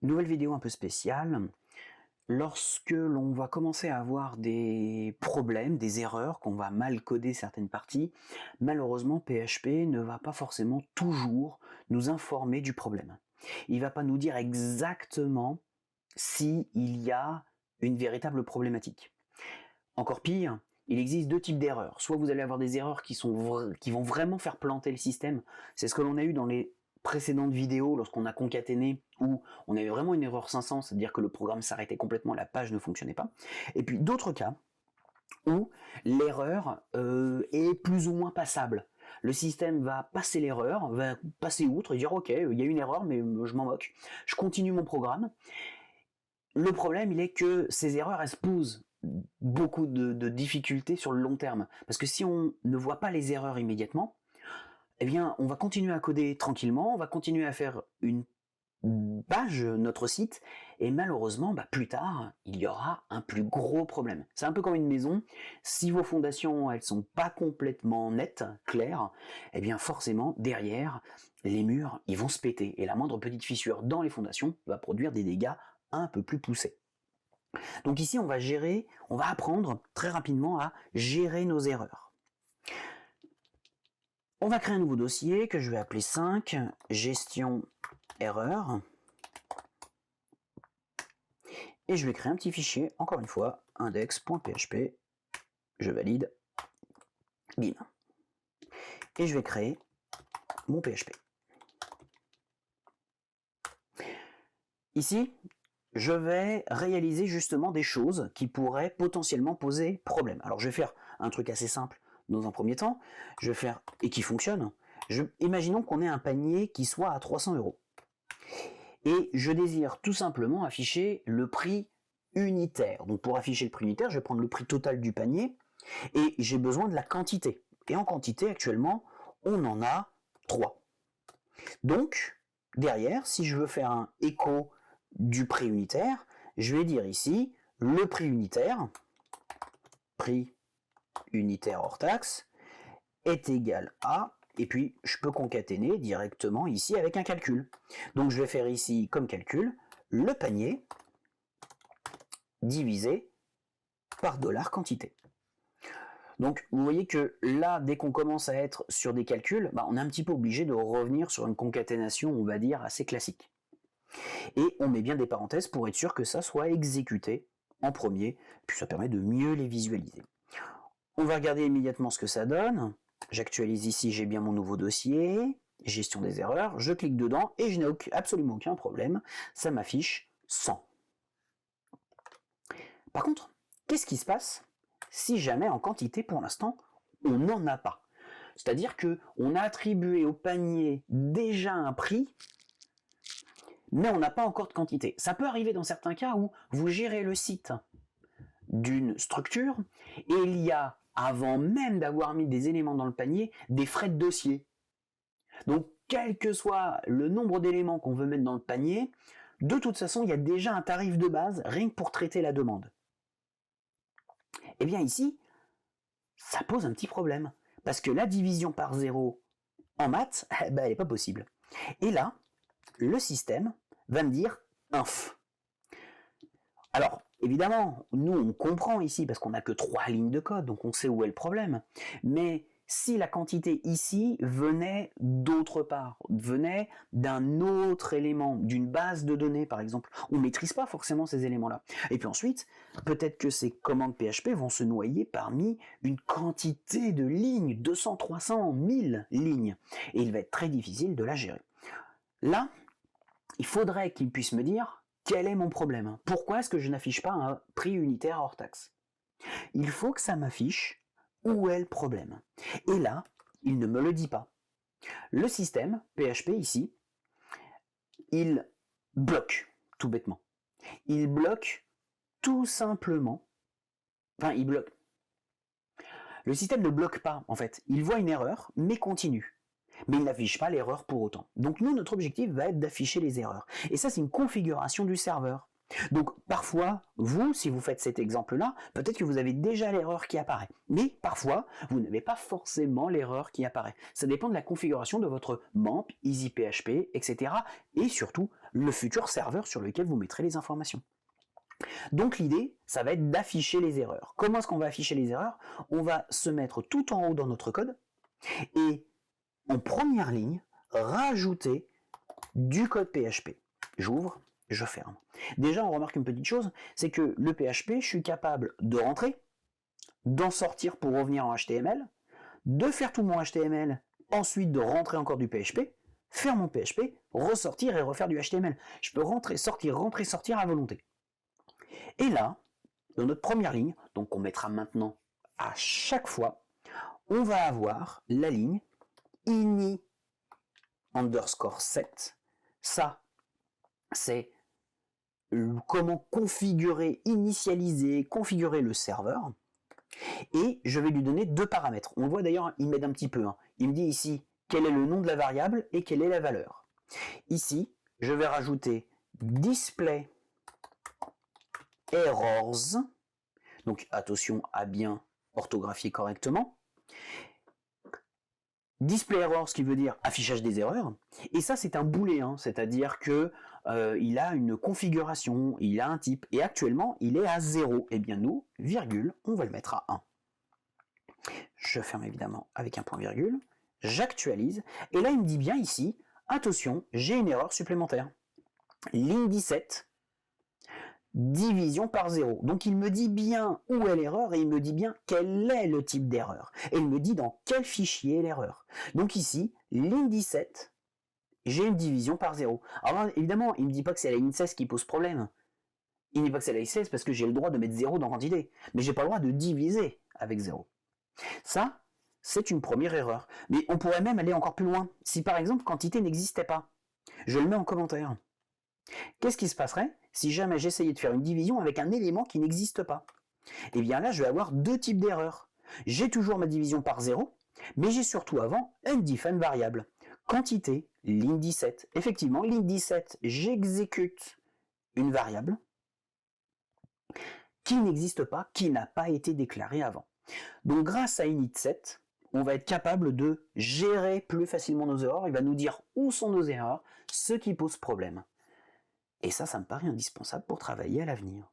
Nouvelle vidéo un peu spéciale. Lorsque l'on va commencer à avoir des problèmes, des erreurs, qu'on va mal coder certaines parties, malheureusement PHP ne va pas forcément toujours nous informer du problème. Il ne va pas nous dire exactement s'il y a une véritable problématique. Encore pire, il existe deux types d'erreurs. Soit vous allez avoir des erreurs qui vont vraiment faire planter le système. C'est ce que l'on a eu dans les précédentes vidéos lorsqu'on a concaténé, où on avait vraiment une erreur 500, c'est-à-dire que le programme s'arrêtait complètement, la page ne fonctionnait pas. Et puis d'autres cas où l'erreur est plus ou moins passable. Le système va passer l'erreur, va passer outre et dire ok, il y a une erreur mais je m'en moque. Je continue mon programme. Le problème, il est que ces erreurs, elles se posent beaucoup de difficultés sur le long terme. Parce que si on ne voit pas les erreurs immédiatement, eh bien, on va continuer à coder tranquillement, on va continuer à faire une page, notre site, et malheureusement, plus tard, il y aura un plus gros problème. C'est un peu comme une maison, si vos fondations, elles sont pas complètement nettes, claires, eh bien forcément, derrière, les murs, ils vont se péter, et la moindre petite fissure dans les fondations va produire des dégâts un peu plus poussés. Donc ici, on va apprendre très rapidement à gérer nos erreurs. On va créer un nouveau dossier que je vais appeler 5, gestion erreur. Et je vais créer un petit fichier, encore une fois, index.php. Je valide. Bim. Et je vais créer mon PHP. Ici, je vais réaliser justement des choses qui pourraient potentiellement poser problème. Alors je vais faire un truc assez simple dans un premier temps, je vais faire, et qui fonctionne, imaginons qu'on ait un panier qui soit à 300 €. Et je désire tout simplement afficher le prix unitaire. Donc pour afficher le prix unitaire, je vais prendre le prix total du panier, et j'ai besoin de la quantité. Et en quantité, actuellement, on en a 3. Donc, derrière, si je veux faire un écho du prix unitaire, je vais dire ici le prix unitaire hors taxe est égal à, et puis je peux concaténer directement ici avec un calcul. Donc je vais faire ici comme calcul le panier divisé par $ quantité. Donc vous voyez que là, dès qu'on commence à être sur des calculs, on est un petit peu obligé de revenir sur une concaténation, on va dire, assez classique. Et on met bien des parenthèses pour être sûr que ça soit exécuté en premier, puis ça permet de mieux les visualiser. On va regarder immédiatement ce que ça donne. J'actualise ici, j'ai bien mon nouveau dossier, gestion des erreurs, je clique dedans et je n'ai absolument aucun problème, ça m'affiche 100. Par contre, qu'est-ce qui se passe si jamais en quantité, pour l'instant, on n'en a pas? C'est-à-dire qu'on a attribué au panier déjà un prix, mais on n'a pas encore de quantité. Ça peut arriver dans certains cas où vous gérez le site d'une structure et il y a, avant même d'avoir mis des éléments dans le panier, des frais de dossier. Donc, quel que soit le nombre d'éléments qu'on veut mettre dans le panier, de toute façon, il y a déjà un tarif de base, rien que pour traiter la demande. Eh bien ici, ça pose un petit problème, parce que la division par 0 en maths, elle n'est pas possible. Et là, le système va me dire inf. Alors, évidemment, nous on comprend ici parce qu'on n'a que 3 lignes de code, donc on sait où est le problème. Mais si la quantité ici venait d'autre part, venait d'un autre élément, d'une base de données par exemple, on ne maîtrise pas forcément ces éléments-là. Et puis ensuite, peut-être que ces commandes PHP vont se noyer parmi une quantité de lignes, 200, 300, 1000 lignes. Et il va être très difficile de la gérer. Là, il faudrait qu'il puisse me dire quel est mon problème. Pourquoi est-ce que je n'affiche pas un prix unitaire hors taxe? Il faut que ça m'affiche où est le problème. Et là, il ne me le dit pas. Le système, PHP ici, il bloque, tout bêtement. Il bloque tout simplement, il bloque. Le système ne bloque pas, en fait. Il voit une erreur, mais continue. Mais il n'affiche pas l'erreur pour autant. Donc nous, notre objectif va être d'afficher les erreurs. Et ça, c'est une configuration du serveur. Donc parfois, vous, si vous faites cet exemple-là, peut-être que vous avez déjà l'erreur qui apparaît. Mais parfois, vous n'avez pas forcément l'erreur qui apparaît. Ça dépend de la configuration de votre MAMP, EasyPHP, etc. Et surtout, le futur serveur sur lequel vous mettrez les informations. Donc l'idée, ça va être d'afficher les erreurs. Comment est-ce qu'on va afficher les erreurs? On va se mettre tout en haut dans notre code et en première ligne, rajouter du code PHP. J'ouvre, je ferme. Déjà, on remarque une petite chose, c'est que le PHP, je suis capable de rentrer, d'en sortir pour revenir en HTML, de faire tout mon HTML, ensuite de rentrer encore du PHP, faire mon PHP, ressortir et refaire du HTML. Je peux rentrer, sortir à volonté. Et là, dans notre première ligne, donc on mettra maintenant à chaque fois, on va avoir la ligne ini underscore set. Ça, c'est comment configurer, initialiser, configurer le serveur. Et je vais lui donner deux paramètres. On le voit d'ailleurs, il m'aide un petit peu. Il me dit ici quel est le nom de la variable et quelle est la valeur. Ici, je vais rajouter display errors. Donc attention à bien orthographier correctement. Display errors, ce qui veut dire affichage des erreurs. Et ça, c'est un booléen, c'est-à-dire que il a une configuration, il a un type, et actuellement, il est à 0. Et bien nous, virgule, on va le mettre à 1. Je ferme évidemment avec un point virgule, j'actualise, et là, il me dit bien ici, attention, j'ai une erreur supplémentaire. Ligne 17, division par 0. Donc il me dit bien où est l'erreur et il me dit bien quel est le type d'erreur. Et il me dit dans quel fichier est l'erreur. Donc ici, ligne 17, j'ai une division par 0. Alors évidemment, il ne me dit pas que c'est la ligne 16 qui pose problème. Il ne dit pas que c'est la ligne 16 parce que j'ai le droit de mettre 0 dans quantité. Mais j'ai pas le droit de diviser avec 0. Ça, c'est une première erreur. Mais on pourrait même aller encore plus loin. Si par exemple quantité n'existait pas, je le mets en commentaire. Qu'est-ce qui se passerait si jamais j'essayais de faire une division avec un élément qui n'existe pas? Et bien là, je vais avoir deux types d'erreurs. J'ai toujours ma division par 0, mais j'ai surtout avant une different variable. Quantité, ligne 17. Effectivement, ligne 17, j'exécute une variable qui n'existe pas, qui n'a pas été déclarée avant. Donc grâce à init7, on va être capable de gérer plus facilement nos erreurs. Il va nous dire où sont nos erreurs, ce qui pose problème. Et ça me paraît indispensable pour travailler à l'avenir.